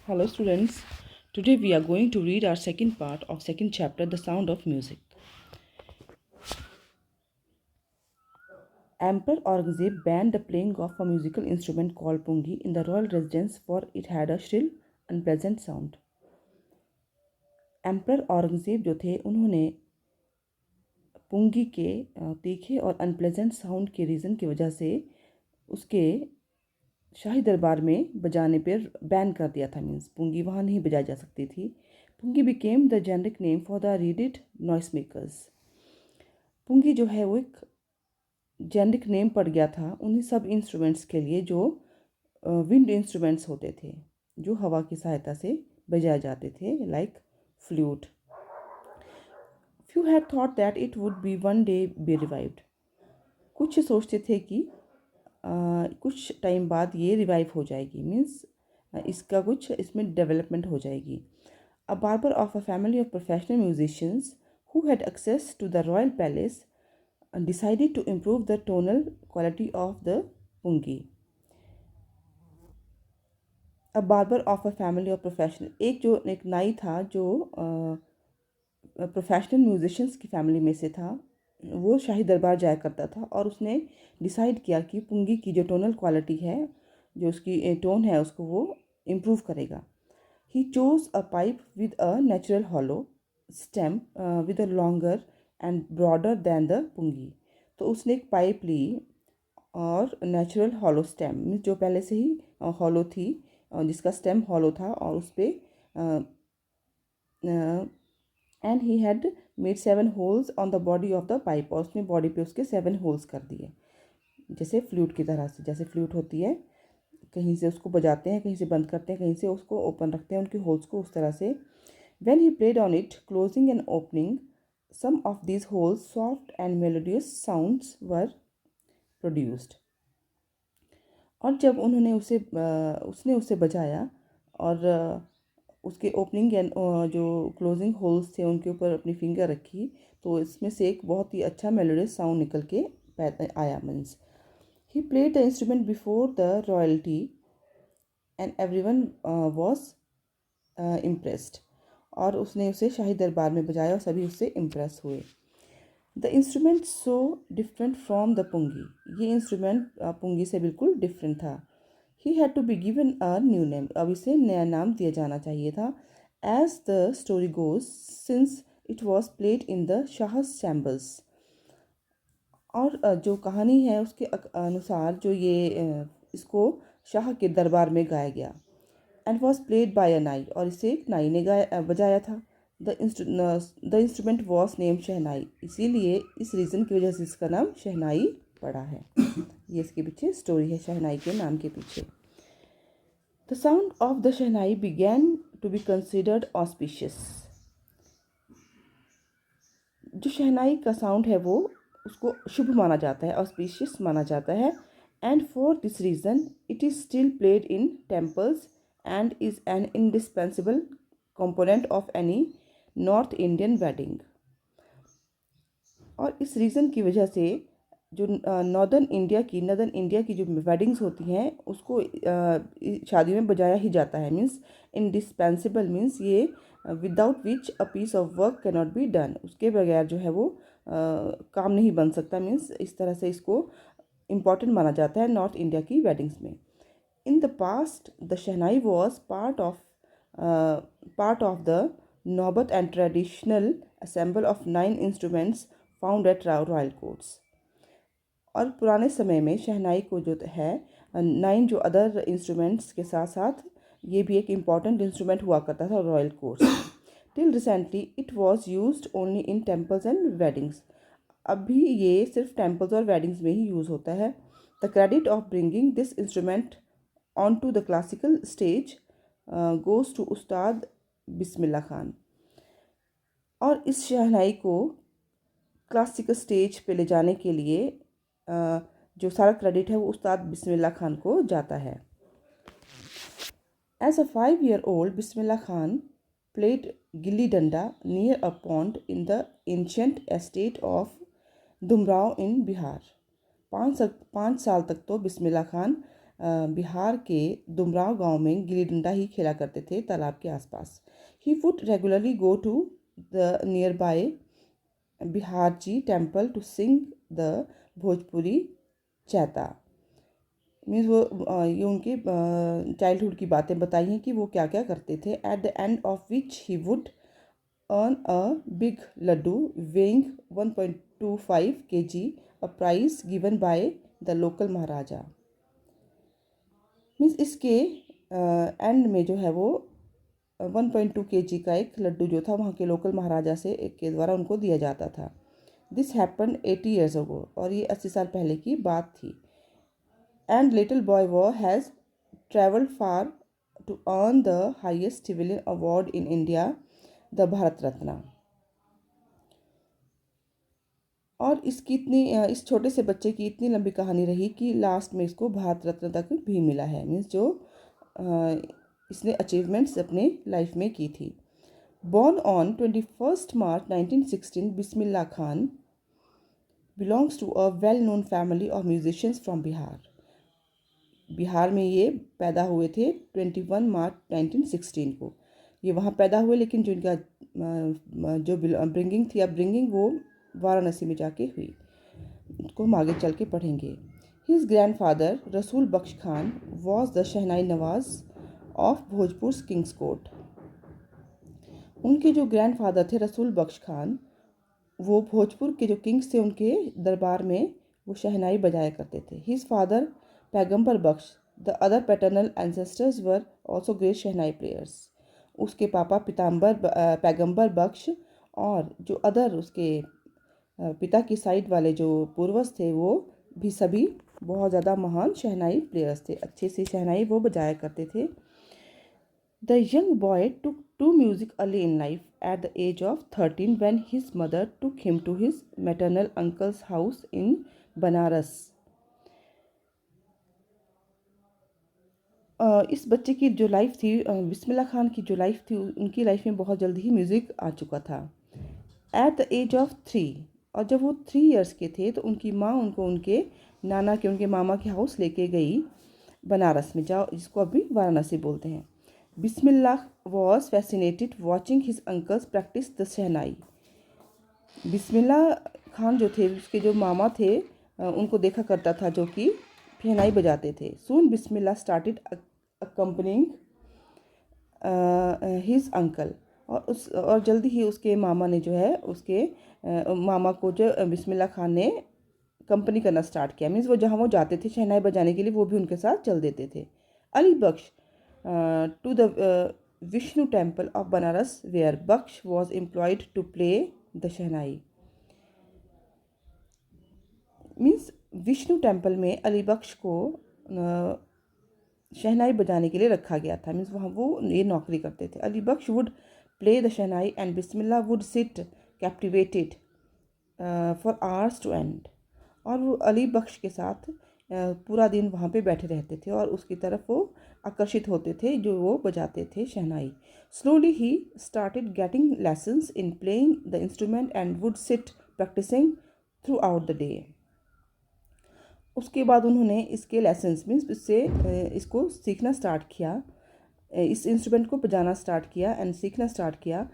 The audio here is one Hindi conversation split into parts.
Hello students. Today we are going to read our second part of second chapter, The Sound of Music. Emperor Aurangzeb banned the playing of a musical instrument called pungi in the royal residence for it had a shrill, unpleasant sound. Emperor Aurangzeb जो थे उन्होंने पुंगी के तीखे और अनप्लेजेंट साउंड के रीज़न की वजह से उसके शाही दरबार में बजाने पर बैन कर दिया था। मीन्स पुंगी वहाँ नहीं बजाई जा सकती थी। Pungi became the generic name for the reeded noise makers. Pungi जो है वो एक जेनरिक नेम पड़ गया था उन्हीं सब इंस्ट्रूमेंट्स के लिए जो विंड इंस्ट्रूमेंट्स होते थे, जो हवा की सहायता से बजाए जाते थे, like flute. Few had thought that it would be one day B revived. कुछ सोचते थे कि कुछ टाइम बाद ये रिवाइव हो जाएगी, मीन्स इसका कुछ इसमें डेवलपमेंट हो जाएगी। A barber of a family of professional musicians who had access to the royal palace decided to improve the tonal quality of the pungi. A barber of a family of professional, एक नाई था जो प्रोफेशनल म्यूजिशियंस की फैमिली में से था। वो शाही दरबार जाया करता था और उसने डिसाइड किया कि पुंगी की जो टोनल क्वालिटी है, जो उसकी टोन है, उसको वो इम्प्रूव करेगा। He chose a pipe with a natural hollow stem with a longer and broader than the pungi. तो उसने एक पाइप ली और नेचुरल हॉलो स्टेम, मीन्स जो पहले से ही हॉलो थी, जिसका स्टेम हॉलो था, और उस पर and he had made 7 holes on the body of the pipe, और उसने बॉडी पे उसके 7 होल्स कर दिए, जैसे फ्लूट की तरह से। जैसे फ्लूट होती है, कहीं से उसको बजाते हैं, कहीं से बंद करते हैं, कहीं से उसको ओपन रखते हैं, उनके होल्स को, उस तरह से। When he played on it, closing and opening some of these holes, soft and melodious sounds were produced. और जब उसने उसे बजाया और उसके ओपनिंग एंड जो क्लोजिंग होल्स थे उनके ऊपर अपनी फिंगर रखी, तो इसमें से एक बहुत ही अच्छा मेलोडियस साउंड निकल के आया। Means he played the instrument before the royalty and everyone was impressed. और उसने उसे शाही दरबार में बजाया और सभी उससे इम्प्रेस हुए। The instrument so different from the pungi, ये इंस्ट्रूमेंट पुंगी से बिल्कुल डिफरेंट था। He had to be given a new name, अब इसे नया नाम दिया जाना चाहिए था। As the story goes, since it was played in the Shah's chambers. और जो कहानी है उसके अनुसार जो ये इसको शाह के दरबार में गाया गया। एंड वॉज प्लेड बाय अ नाई, और इसे एक नाई ने बजाया था। द इंस्ट्रूमेंट वॉज नेम शहनाई, इसीलिए इस रीज़न की वजह से इसका नाम शहनाई पड़ा है। ये इसके पीछे स्टोरी है, शहनाई के नाम के पीछे। The sound of the shehnai began to be considered auspicious. जो शहनाई का साउंड है वो उसको शुभ माना जाता है, ऑस्पिशियस माना जाता है। And for this reason it is still played in temples and is an indispensable component of any North Indian wedding. और इस रीज़न की वजह से जो नॉर्दर्न इंडिया की जो वेडिंग्स होती हैं उसको शादी में बजाया ही जाता है। मीन्स इंडिस्पेंसिबल मीन्स ये without which a piece of work can not be done, उसके बगैर जो है वो काम नहीं बन सकता। मीन्स इस तरह से इसको इम्पॉर्टेंट माना जाता है नॉर्थ इंडिया की वेडिंग्स में। In the past, the Shehnai was part of the Naubat and traditional ensemble of 9 instruments found at royal courts. और पुराने समय में शहनाई को जो है 9 जो अदर इंस्ट्रूमेंट्स के साथ साथ ये भी एक इम्पॉर्टेंट इंस्ट्रूमेंट हुआ करता था रॉयल कोर्ट्स में। Till recently it was used only in temples and weddings, अभी ये सिर्फ टेम्पल्स और वेडिंग्स में ही यूज़ होता है। The credit of bringing this instrument onto the classical stage goes to उस्ताद बिस्मिल्लाह खान। और इस शहनाई को क्लासिकल स्टेज पे ले जाने के लिए जो सारा क्रेडिट है वो उस्ताद बिस्मिल्लाह खान को जाता है। As a 5-year-old Bismillah Khan played gilli danda near a pond in the ancient estate of Dumraon in Bihar. 5 साल तक तो बिस्मिल्लाह खान बिहार के दुमराव गांव में गिल्ली डंडा ही खेला करते थे तालाब के आसपास। He would regularly go to the nearby Biharji temple to sing the Bhojpuri chaita. Means वो ये उनके चाइल्डहुड की बातें बताई हैं कि वो क्या क्या करते थे। Eight the end of which he would earn a big laddu weighing 1.25 kg, a prize given by the local Maharaja. Means इसके एंड में जो है वो 1.2 kg का एक लड्डू जो था वहाँ के लोकल महाराजा से के द्वारा उनको दिया जाता था। दिस हैपन 80 years ago, और ये 80 साल पहले की बात थी। एंड लिटिल बॉय वो has travelled far to earn the highest civilian award in India, the Bharat Ratna. और इसकी इतनी इस छोटे से बच्चे की इतनी लंबी कहानी रही कि लास्ट में इसको भारत रत्न तक भी मिला है। मीन्स जो इसने अचीवमेंट्स अपने लाइफ में की थी। Born on 21 March 1916, Bismillah Khan belongs to a well known family of musicians from Bihar. Bihar में ये पैदा हुए थे 21 मार्च 1916 को। ये वहाँ पैदा हुए, लेकिन जो इनका जो ब्रिंगिंग थी, अब ब्रिंगिंग वो वाराणसी में जाके हुई। उसको हम आगे चल के पढ़ेंगे। His grandfather Rasool Bakhsh Khan was the shehnai nawaz of Bhojpur kings court. उनके जो ग्रैंडफादर थे रसूल बख्श खान, वो भोजपुर के जो किंग्स थे उनके दरबार में वो शहनाई बजाया करते थे। His father Paigambar Bakhsh, the other paternal ancestors were also great shehnai players. उसके पापा पैगंबर बख्श और जो अदर उसके पिता की साइड वाले जो पूर्वज थे वो भी सभी बहुत ज़्यादा महान शहनाई प्लेयर्स थे। अच्छे से शहनाई वो बजाया करते थे। The young boy took to music early in life at the age of 13 when his mother took him to his maternal uncle's house in Banaras. इस बच्चे की जो लाइफ थी, बिस्मिल्लाह खान की जो लाइफ थी, उनकी लाइफ में बहुत जल्दी ही म्यूज़िक आ चुका था। एट द एज ऑफ 3, और जब वो 3 years के थे तो उनकी माँ उनको उनके नाना के, उनके मामा के हाउस लेके गई बनारस में, जाओ जिसको अभी वाराणसी बोलते हैं। Bismillah was fascinated watching his uncles practise the shehnai. Bismillah Khan जो थे, उसके जो मामा थे, उनको देखा करता था जो कि शहनाई बजाते थे। सून बिस्मिल्लाह स्टार्टेड अकम्पनिंग हिज अंकल, और जल्दी ही उसके मामा ने जो है उसके मामा को जो बिस्मिल्लाह खान ने कंपनी करना स्टार्ट किया। मीन्स वो जहाँ वो जाते थे शहनाई बजाने के लिए, वो भी उनके साथ चल देते थे। Ali Bakhsh to the Vishnu temple of Banaras where Bakhsh was employed to play the shehnai. Means Vishnu temple में अली बख्श को शहनाई बजाने के लिए रखा गया था। मीन्स वहाँ वो ये नौकरी करते थे। Ali Bakhsh would play the shehnai and Bismillah would sit captivated for hours to end. और वो अली बख्श के साथ पूरा दिन वहाँ पे बैठे रहते थे और उसकी तरफ वो आकर्षित होते थे जो वो बजाते थे shehnai. Slowly he started getting lessons in playing the instrument and would sit practising throughout the day. उसके बाद उन्होंने इसके लेसन्स मीन्स इससे इसको सीखना स्टार्ट किया, इस इंस्ट्रूमेंट को बजाना स्टार्ट किया एंड सीखना स्टार्ट किया।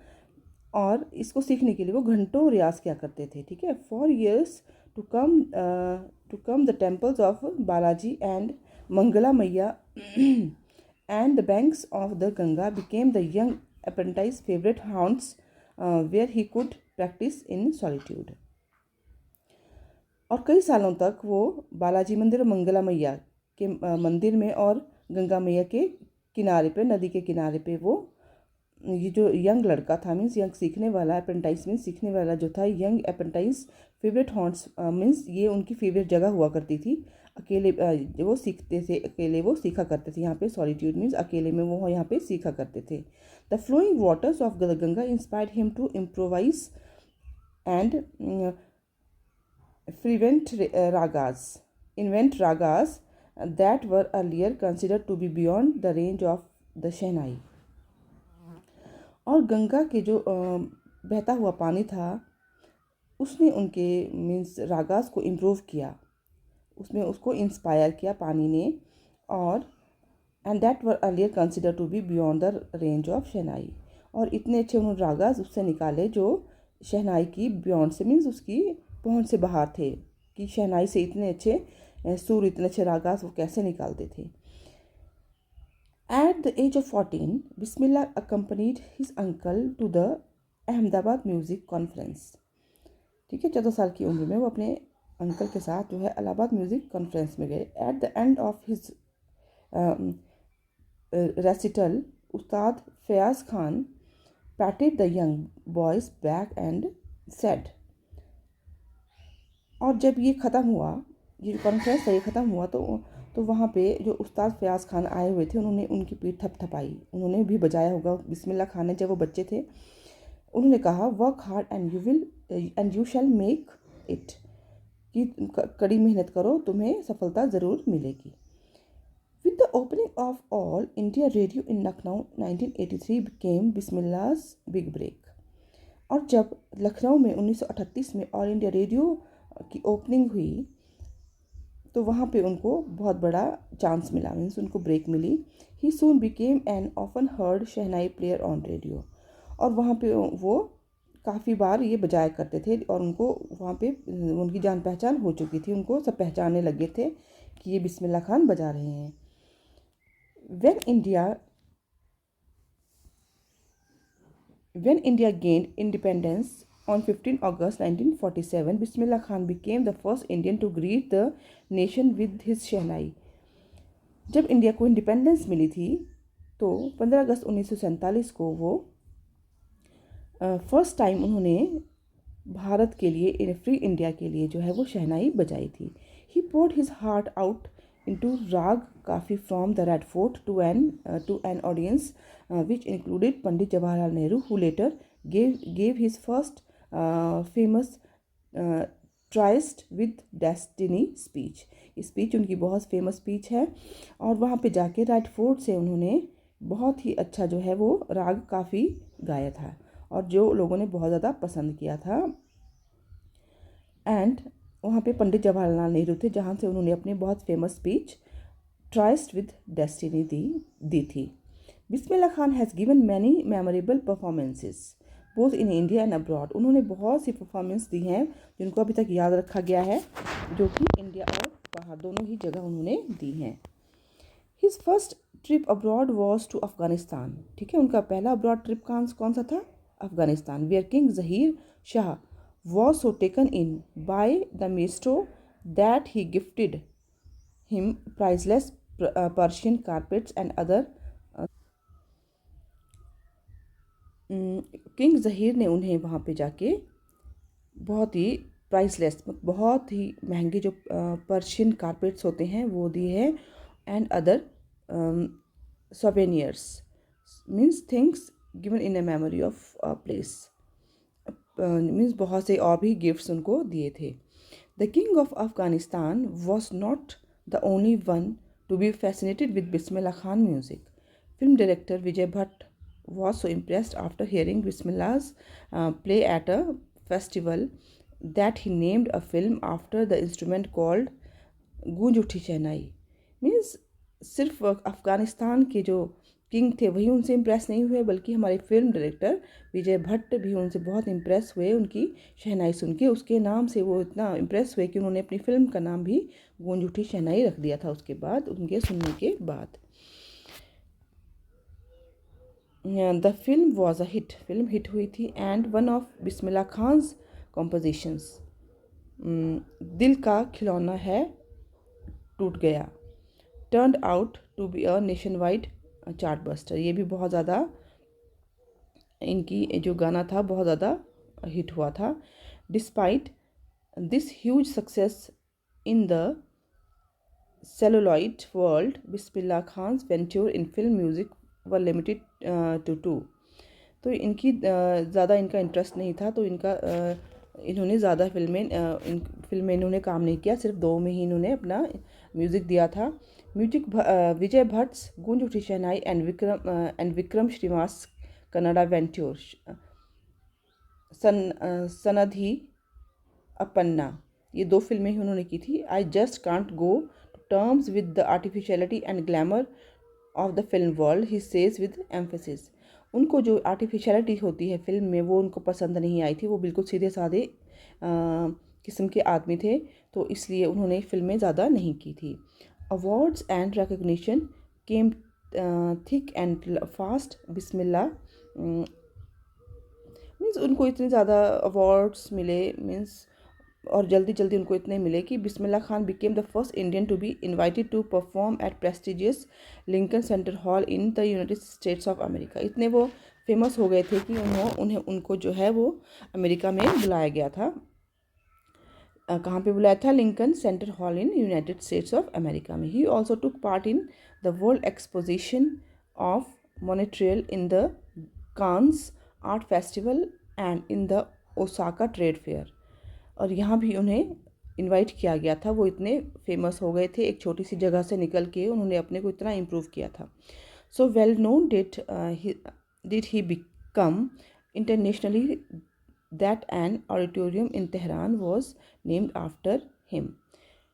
और इसको सीखने के लिए वो घंटों रियाज किया करते थे। ठीक है। For years to come the temples of Balaji and Mangala Maiya and the banks of the Ganga became the young apprentice favourite haunts where he could practise in solitude. और कई सालों तक वो बालाजी मंदिर और मंगला मैया के मंदिर में और गंगा मैया के किनारे पे, नदी के किनारे पे वो ये जो यंग लड़का था, मीन्स यंग सीखने वाला, अप्रेंटाइज मीन्स सीखने वाला जो था, young apprentice favourite haunts means ये उनकी फेवरेट जगह हुआ करती थी। अकेले जो वो सीखते थे, अकेले वो सीखा करते थे। यहाँ पे सॉलिट्यूड मीन्स अकेले में वो यहाँ पे सीखा करते थे। The flowing waters of the Ganga inspired him to improvise and invent ragas that were earlier considered to be beyond the range of the शहनाई। और गंगा के जो बहता हुआ पानी था उसने उनके मीन्स रागास को इम्प्रूव किया, उसमें उसको इंस्पायर किया पानी ने, और and that were earlier consider to be beyond the range of shehnai. और इतने अच्छे उन्होंने रागास उससे निकाले जो शहनाई की बियॉन्ड से मीन्स उसकी पहुंच से बाहर थे, कि शहनाई से इतने अच्छे सुर, इतने अच्छे रागास वो कैसे निकालते थे। At the age of 14, Bismillah accompanied his uncle to the Ahmedabad music conference. ठीक है, 14 साल की उम्र में वो अपने अंकल के साथ जो है इलाहाबाद म्यूज़िक कॉन्फ्रेंस में गए। At the end of his recital, Ustad Fayaz Khan patted the young boy's back and said. और जब ये ख़त्म हुआ, ये जो कॉन्फ्रेंस था ये ख़त्म हुआ, तो वहाँ पे जो उस्ताद फयाज खान आए हुए थे उन्होंने उनकी पीठ थपथपाई। उन्होंने भी बजाया होगा बिस्मिल्लाह खान ने, जब वो बच्चे थे। उन्होंने कहा work hard and you shall make it, कि कड़ी मेहनत करो, तुम्हें सफलता ज़रूर मिलेगी। With the opening of All India Radio in Lucknow 1983 became Bismillah's big break. और जब लखनऊ में 1938 में ऑल इंडिया रेडियो की ओपनिंग हुई तो वहाँ पे उनको बहुत बड़ा चांस मिला, मीन्स उनको ब्रेक मिली। He soon became an often heard shehnai player on radio. और वहाँ पे वो काफ़ी बार ये बजाया करते थे और उनको वहाँ पे उनकी जान पहचान हो चुकी थी, उनको सब पहचानने लगे थे कि ये बिस्मिल्लाह खान बजा रहे हैं। When India gained independence on 15 August 1947, Bismillah Khan became the first Indian to greet the nation with his शहनाई। जब इंडिया को इंडिपेंडेंस मिली थी तो 15 अगस्त 1947 को वो फर्स्ट टाइम उन्होंने भारत के लिए, फ्री इंडिया के लिए जो है वो शहनाई बजाई थी। He poured his heart out into Rag Kafi from the Red Fort to an audience which included Pandit Jawaharlal Nehru, who later gave his first famous Tryst with Destiny speech। ये स्पीच उनकी बहुत फेमस स्पीच है और वहाँ पे जाके रेड फोर्ट से उन्होंने बहुत ही अच्छा जो है वो राग काफ़ी गाया था और जो लोगों ने बहुत ज़्यादा पसंद किया था। एंड वहाँ पे पंडित जवाहरलाल नेहरू थे जहाँ से उन्होंने अपनी बहुत famous speech tryst with destiny दी थी। Bismillah Khan has given many memorable performances both in India and abroad. उन्होंने बहुत सी परफॉर्मेंस दी हैं जिनको अभी तक याद रखा गया है, जो कि इंडिया और बाहर दोनों ही जगह उन्होंने दी हैं। His first trip abroad was to Afghanistan. ठीक है, उनका पहला अब्रॉड ट्रिप कौन सा था? Afghanistan, where king Zahir Shah was so taken in by the maestro that he gifted him priceless Persian carpets and other king Zaheer ने उन्हें वहाँ पे जाके बहुत ही प्राइसलेस, बहुत ही महंगे जो पर्शियन कारपेट्स होते हैं वो दिए हैं, and other souvenirs means things given in a memory of a place, means बहुत से और भी गिफ्ट्स उनको दिए थे। The king of Afghanistan was not the only one to be fascinated with Bismillah Khan music. Film director Vijay Bhatt was so impressed after hearing Bismillah's play at a festival that he named a film after the instrument called गूंज उठी शहनाई। मीन्स सिर्फ अफ़गानिस्तान के जो किंग थे वही उनसे इम्प्रेस नहीं हुए, बल्कि हमारे फिल्म डायरेक्टर विजय भट्ट भी उनसे बहुत इम्प्रेस हुए। उनकी शहनाई सुन के उसके नाम से वो इतना इम्प्रेस हुए कि उन्होंने अपनी फिल्म का नाम भी गूंज उठी शहनाई रख दिया था उसके बाद, उनके सुनने के बाद। The film was a hit, film hit हुई थी। And one of Bismillah Khan's compositions दिल का खिलौना है टूट गया turned out to be a nation wide chart buster. ये भी बहुत ज़्यादा, इनकी जो गाना था बहुत ज़्यादा हिट हुआ था। Despite this huge success in the celluloid world, Bismillah Khan's venture in film music were limited to 2। तो इनकी ज़्यादा इनका इंटरेस्ट नहीं था, तो इन्होंने ज़्यादा फिल्में इन्होंने काम नहीं किया, सिर्फ 2 में ही इन्होंने अपना म्यूज़िक दिया था। Music Vijay Bhatt's Goonj Uthi Shehnai and Vikram Srinivas Kannada venture Sanadi Appanna, ये 2 फिल्में ही उन्होंने की थी। I just can't go to terms with the artificiality and glamour of the film world, he says with emphasis. उनको जो आर्टिफिशियलिटी होती है फिल्म में वो उनको पसंद नहीं आई थी। वो बिल्कुल सीधे साधे किस्म के आदमी थे, तो इसलिए उन्होंने फिल्में ज़्यादा नहीं की थी। Awards and recognition came thick and fast. Bismillah means उनको इतने ज़्यादा अवार्ड्स मिले, मीन्स और जल्दी जल्दी उनको इतने मिले कि Bismillah Khan became the first Indian to be invited to perform at prestigious Lincoln Center Hall in the United States of America. इतने वो फेमस हो गए थे कि उनको जो है वो अमेरिका में बुलाया गया था। कहाँ पे बुलाया था? Lincoln Center Hall in United States of America में। He also took part in the world exposition of Montreal, in the Cannes art festival and in the Osaka trade fair. और यहाँ भी उन्हें इनवाइट किया गया था। वो इतने फेमस हो गए थे, एक छोटी सी जगह से निकल के उन्होंने अपने को इतना इम्प्रूव किया था। So well known did he become internationally that an auditorium in Tehran was named after him.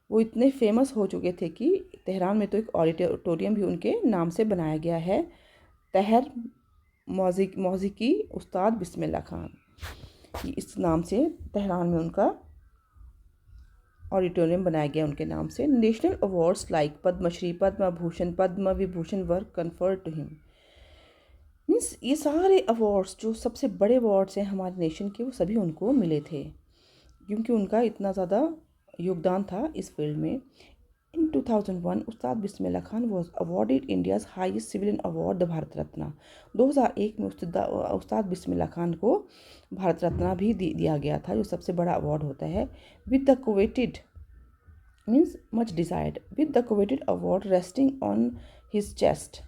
वो इतने फेमस हो चुके थे कि तेहरान में तो एक ऑडिटोरियम भी उनके नाम से बनाया गया है, तहर मौसीकी उस्ताद बिस्मिल्लाह खान, इस नाम से तेहरान में उनका ऑडिटोरियम बनाया गया उनके नाम से। National awards like Padmashri, Padma Bhushan, Padma Vibhushan were conferred to him. Means ये सारे अवार्ड्स जो सबसे बड़े अवार्ड्स हैं हमारे नेशन के, वो सभी उनको मिले थे क्योंकि उनका इतना ज़्यादा योगदान था इस फील्ड में। In 2001, Ustad Bismillah Khan was awarded India's highest civilian award, the Bharat Ratna. 2001 में उस्ताद बिस्मिल्लाह खान को भारत रत्ना भी दिया गया था, जो सबसे बड़ा अवार्ड होता है। With the coveted means much desired, with the coveted award resting on his chest,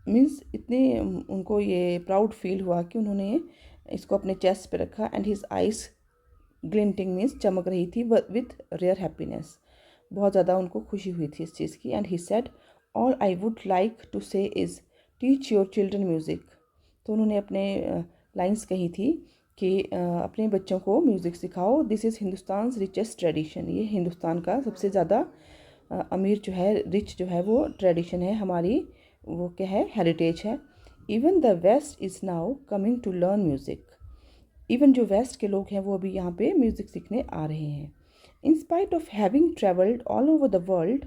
means इतने उनको ये प्राउड फील हुआ कि उन्होंने इसको अपने चेस्ट पे रखा। एंड हिज आइज ग्लिंटिंग मीन्स चमक रही थी विथ रेयर हैप्पीनेस, बहुत ज़्यादा उनको खुशी हुई थी इस चीज़ की। And he said all I would like to say is teach your children music. तो उन्होंने अपने लाइंस कही थी कि अपने बच्चों को म्यूज़िक सिखाओ। This is Hindustan richest tradition. ये हिंदुस्तान का सबसे ज़्यादा अमीर जो है, रिच जो है वो ट्रेडिशन है हमारी, वो क्या है, हेरिटेज है। Even the west is now coming to learn music. Even जो वेस्ट के लोग हैं वो अभी यहाँ पे म्यूज़िक सीखने आ रहे हैं। In spite of having travelled all over the world,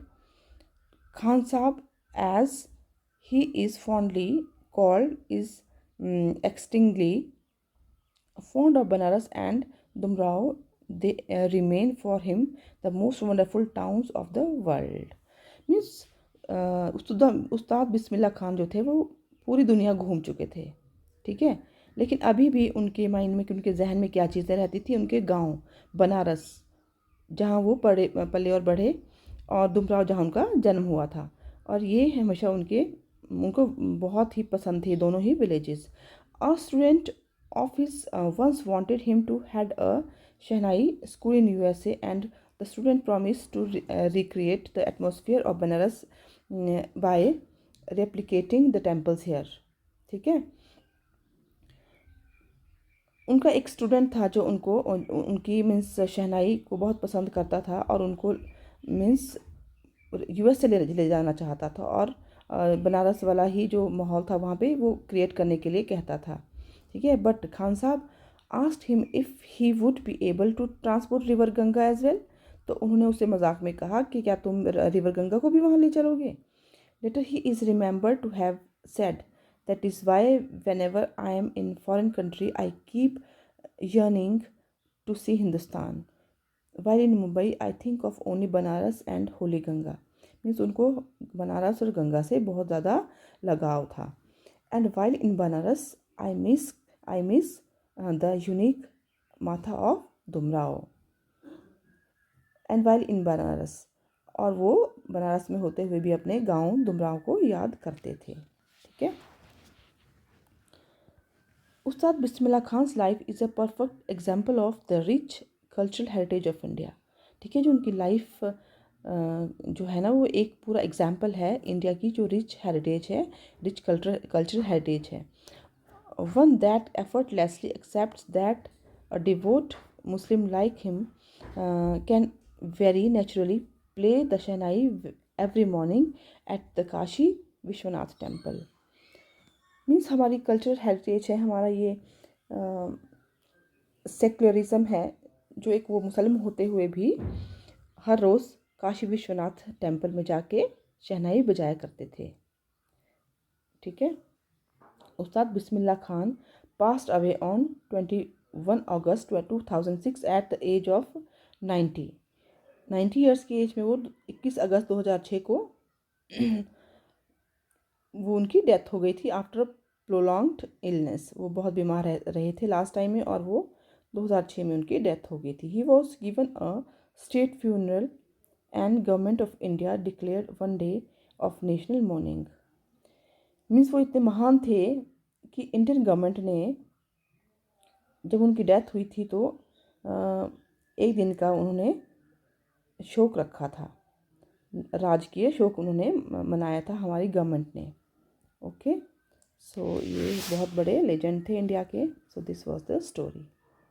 Khan Saab, as he is fondly called, is extremely fond of Banaras and Dumrao. They remain for him the most wonderful towns of the world. Means उस्ताद बिस्मिल्लाह खान जो थे वो पूरी दुनिया घूम चुके थे, ठीक है, लेकिन अभी भी उनके माइंड में, उनके जहन में क्या चीज़ें रहती थी? उनके गांव बनारस, जहाँ वो पले और बढ़े, और दुमराव जहाँ उनका जन्म हुआ था। और ये हमेशा उनको बहुत ही पसंद थे दोनों ही villages. A student of his once wanted him to had a shehnai school in USA and the student promise to recreate the atmosphere of Banaras by replicating the temples here. ठीक है, उनका एक स्टूडेंट था जो उनकी मीन्स शहनाई को बहुत पसंद करता था और उनको मीन्स यूएस से ले जाना चाहता था, और बनारस वाला ही जो माहौल था वहाँ पे वो क्रिएट करने के लिए कहता था। ठीक है, but Khan Sahab asked him if he would be able to transport river Ganga as well. तो उन्होंने उसे मजाक में कहा कि क्या तुम रिवर गंगा को भी वहाँ ले चलोगे। Later he is remember to have said that is why whenever I am in foreign country I keep yearning to see Hindustan, while in Mumbai I think of only Banaras and Holy Ganga। Means उनको बनारस और गंगा से बहुत ज़्यादा लगाव था। And while in Banaras I miss the unique माथा of Dumraon. And while in Banaras, और वो बनारस में होते हुए भी अपने गांव दुमराव को याद करते थे। ठीक है, Ustad Bismillah Khan's life is a perfect example of the rich cultural heritage of India. ठीक है, जो उनकी लाइफ जो है ना वो एक पूरा एग्जाम्पल है इंडिया की जो रिच हेरिटेज है, रिच कल्चरल हेरिटेज है। One that effortlessly accepts that a devote Muslim like him can very naturally play the shehnai every morning at the Kashi Vishwanath temple. Means हमारी कल्चरल हेरिटेज है, हमारा ये सेक्युलरिज्म है, जो एक वो मुसलमान होते हुए भी हर रोज़ काशी विश्वनाथ टेम्पल में जाके शहनाई बजाया करते थे। ठीक है। Ustad Bismillah Khan passed away on 21 August 2006 at the age of 90 years की एज में वो 21 अगस्त 2006 को वो उनकी डेथ हो गई थी आफ्टर प्रोलॉन्ग्ड इलनेस। वो बहुत बीमार रहे थे लास्ट टाइम में, और वो 2006 में उनकी डेथ हो गई थी। He was given a state funeral and government of India declared 1 day of national morning. Means वो इतने महान थे कि इंडियन गवर्नमेंट ने जब उनकी डेथ हुई थी तो एक दिन का उन्होंने शोक रखा था, राजकीय शोक उन्होंने मनाया था हमारी गवर्नमेंट ने। ओके, सो ये बहुत बड़े लेजेंड थे इंडिया के। So this was the story.